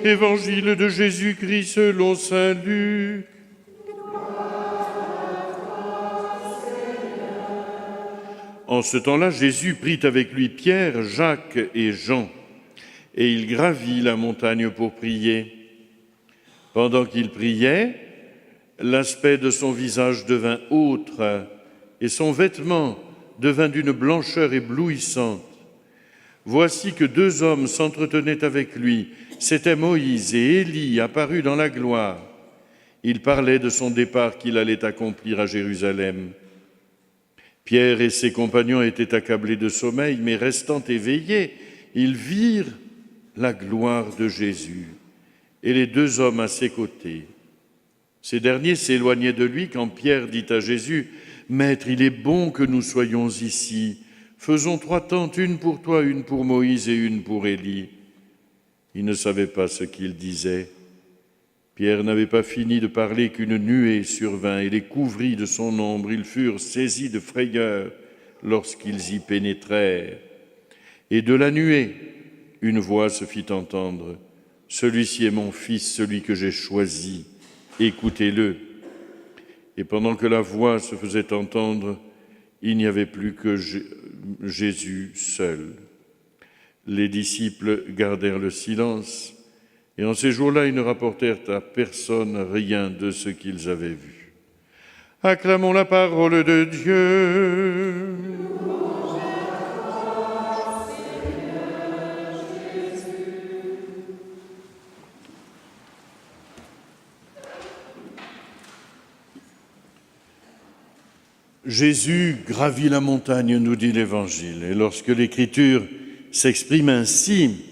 Évangile de Jésus-Christ selon saint Luc. En ce temps-là, Jésus prit avec lui Pierre, Jacques et Jean, et il gravit la montagne pour prier. Pendant qu'il priait, l'aspect de son visage devint autre, et son vêtement devint d'une blancheur éblouissante. Voici que deux hommes s'entretenaient avec lui. C'étaient Moïse et Élie, apparus dans la gloire. Ils parlaient de son départ qu'il allait accomplir à Jérusalem. Pierre et ses compagnons étaient accablés de sommeil, mais restant éveillés, ils virent la gloire de Jésus et les deux hommes à ses côtés. Ces derniers s'éloignaient de lui quand Pierre dit à Jésus : « Maître, il est bon que nous soyons ici. Faisons 3 tentes, une pour toi, une pour Moïse et une pour Élie. » Ils ne savaient pas ce qu'il disait. Pierre n'avait pas fini de parler qu'une nuée survint et les couvrit de son ombre. Ils furent saisis de frayeur lorsqu'ils y pénétrèrent. Et de la nuée, une voix se fit entendre : « Celui-ci est mon fils, celui que j'ai choisi. Écoutez-le. » Et pendant que la voix se faisait entendre, il n'y avait plus que Jésus seul. Les disciples gardèrent le silence, et en ces jours-là, ils ne rapportèrent à personne rien de ce qu'ils avaient vu. Acclamons la parole de Dieu. Jésus gravit la montagne, nous dit l'Évangile, et lorsque l'Écriture s'exprime ainsi,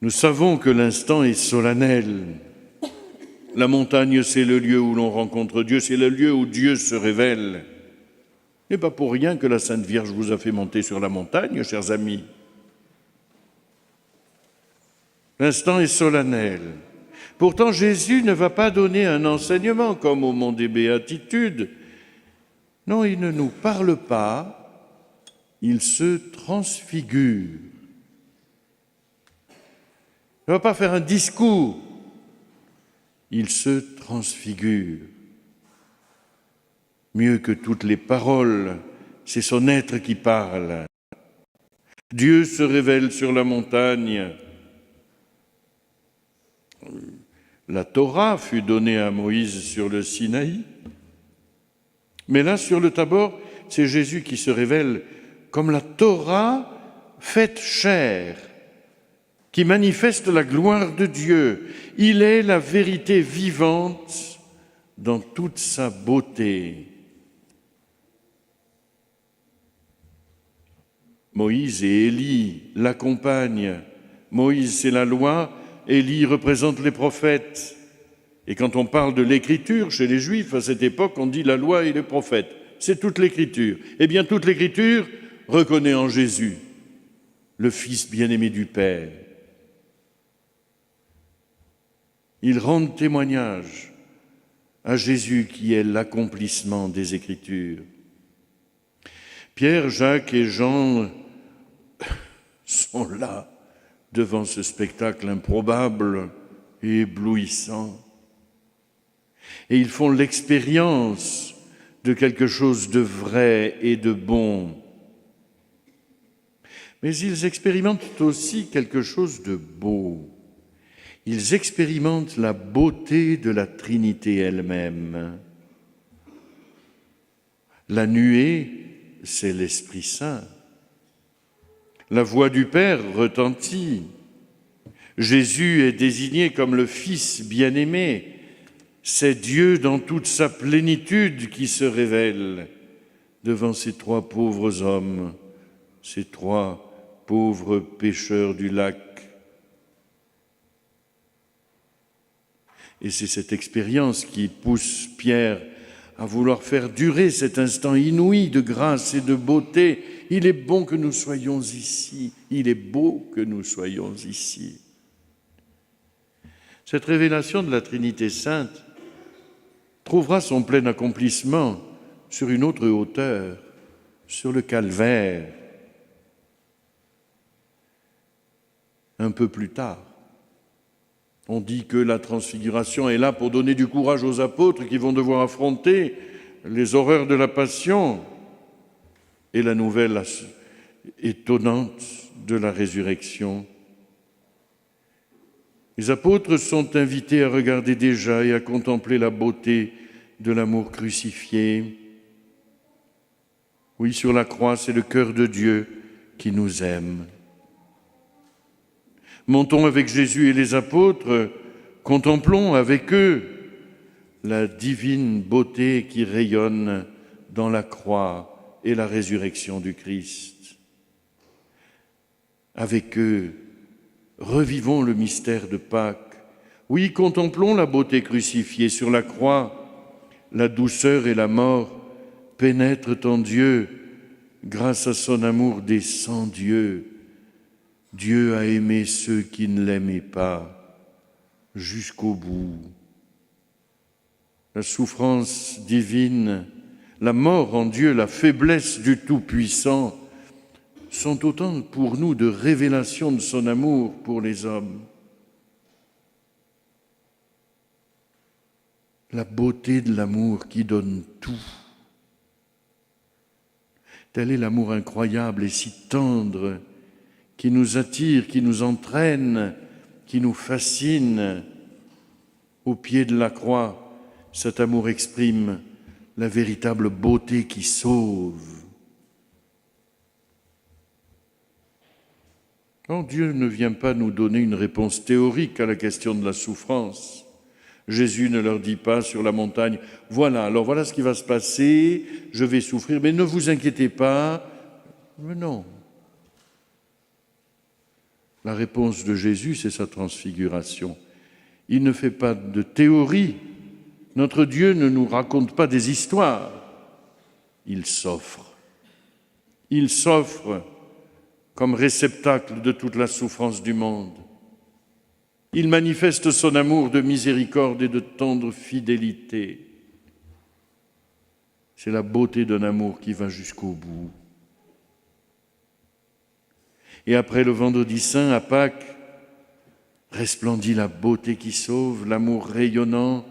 nous savons que l'instant est solennel. La montagne, c'est le lieu où l'on rencontre Dieu, c'est le lieu où Dieu se révèle. Ce n'est pas pour rien que la Sainte Vierge vous a fait monter sur la montagne, chers amis. L'instant est solennel. Pourtant, Jésus ne va pas donner un enseignement comme au mont des Béatitudes. Non, il ne nous parle pas, il se transfigure. Il ne va pas faire un discours, il se transfigure. Mieux que toutes les paroles, c'est son être qui parle. Dieu se révèle sur la montagne. La Torah fut donnée à Moïse sur le Sinaï. Mais là, sur le Tabor, c'est Jésus qui se révèle comme la Torah faite chair, qui manifeste la gloire de Dieu. Il est la vérité vivante dans toute sa beauté. Moïse et Élie l'accompagnent. Moïse, c'est la loi, Élie représente les prophètes. Et quand on parle de l'Écriture, chez les Juifs, à cette époque, on dit la loi et les prophètes. C'est toute l'Écriture. Eh bien, toute l'Écriture reconnaît en Jésus le Fils bien-aimé du Père. Ils rendent témoignage à Jésus qui est l'accomplissement des Écritures. Pierre, Jacques et Jean sont là devant ce spectacle improbable et éblouissant. Et ils font l'expérience de quelque chose de vrai et de bon. Mais ils expérimentent aussi quelque chose de beau. Ils expérimentent la beauté de la Trinité elle-même. La nuée, c'est l'Esprit Saint. La voix du Père retentit. Jésus est désigné comme le Fils bien-aimé. C'est Dieu dans toute sa plénitude qui se révèle devant ces 3 pauvres hommes, ces 3 pauvres pêcheurs du lac. Et c'est cette expérience qui pousse Pierre à vouloir faire durer cet instant inouï de grâce et de beauté. Il est bon que nous soyons ici, il est beau que nous soyons ici. Cette révélation de la Trinité sainte trouvera son plein accomplissement sur une autre hauteur, sur le calvaire. un peu plus tard. On dit que la transfiguration est là pour donner du courage aux apôtres qui vont devoir affronter les horreurs de la passion et la nouvelle étonnante de la résurrection. Les apôtres sont invités à regarder déjà et à contempler la beauté de l'amour crucifié. Oui, sur la croix, c'est le cœur de Dieu qui nous aime. Montons avec Jésus et les apôtres, contemplons avec eux la divine beauté qui rayonne dans la croix et la résurrection du Christ. Avec eux, revivons le mystère de Pâques. Oui, contemplons la beauté crucifiée sur la croix. La douceur et la mort pénètrent en Dieu. Grâce à son amour des sans-dieux, Dieu a aimé ceux qui ne l'aimaient pas jusqu'au bout. La souffrance divine, la mort en Dieu, la faiblesse du Tout-Puissant sont autant pour nous de révélations de son amour pour les hommes. La beauté de l'amour qui donne tout. Tel est l'amour incroyable et si tendre qui nous attire, qui nous entraîne, qui nous fascine. Au pied de la croix, cet amour exprime la véritable beauté qui sauve. Oh, Dieu ne vient pas nous donner une réponse théorique à la question de la souffrance. Jésus ne leur dit pas sur la montagne, voilà ce qui va se passer, je vais souffrir, mais ne vous inquiétez pas. Mais non. La réponse de Jésus, c'est sa transfiguration. Il ne fait pas de théorie. Notre Dieu ne nous raconte pas des histoires. Il s'offre. Il s'offre comme réceptacle de toute la souffrance du monde. Il manifeste son amour de miséricorde et de tendre fidélité. C'est la beauté d'un amour qui va jusqu'au bout. Et après le vendredi saint, à Pâques, resplendit la beauté qui sauve, l'amour rayonnant.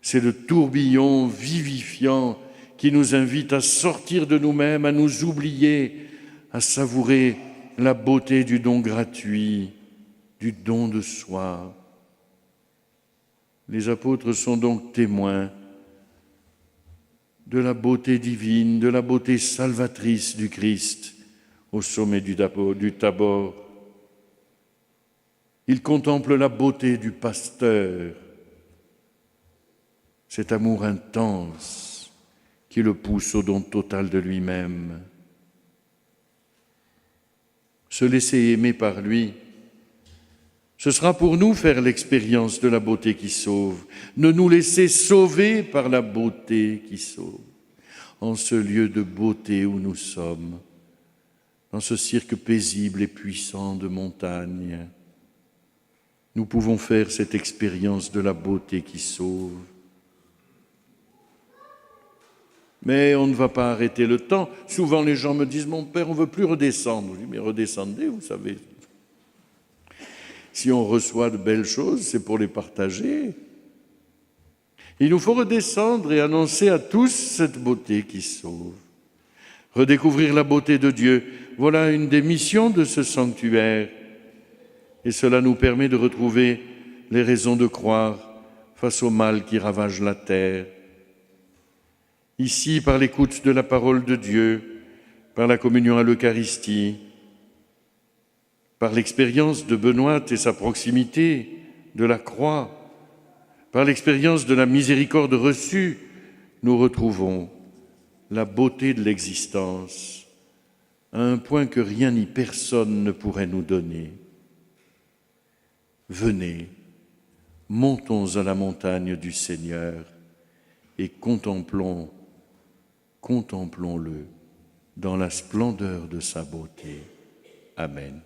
C'est le tourbillon vivifiant qui nous invite à sortir de nous-mêmes, à nous oublier, à savourer la beauté du don gratuit, du don de soi. Les apôtres sont donc témoins de la beauté divine, de la beauté salvatrice du Christ au sommet du Tabor. Ils contemplent la beauté du pasteur, cet amour intense qui le pousse au don total de lui-même. Se laisser aimer par lui, ce sera pour nous faire l'expérience de la beauté qui sauve, ne nous laisser sauver par la beauté qui sauve. En ce lieu de beauté où nous sommes, dans ce cirque paisible et puissant de montagne, nous pouvons faire cette expérience de la beauté qui sauve. Mais on ne va pas arrêter le temps. Souvent les gens me disent « Mon père, on ne veut plus redescendre ». Je dis « Mais redescendez, vous savez. Si on reçoit de belles choses, c'est pour les partager. » Il nous faut redescendre et annoncer à tous cette beauté qui sauve. Redécouvrir la beauté de Dieu, voilà une des missions de ce sanctuaire. Et cela nous permet de retrouver les raisons de croire face au mal qui ravage la terre. Ici, par l'écoute de la parole de Dieu, par la communion à l'Eucharistie, par l'expérience de Benoît et sa proximité de la croix, par l'expérience de la miséricorde reçue, nous retrouvons la beauté de l'existence à un point que rien ni personne ne pourrait nous donner. Venez, montons à la montagne du Seigneur et contemplons-le dans la splendeur de sa beauté. Amen.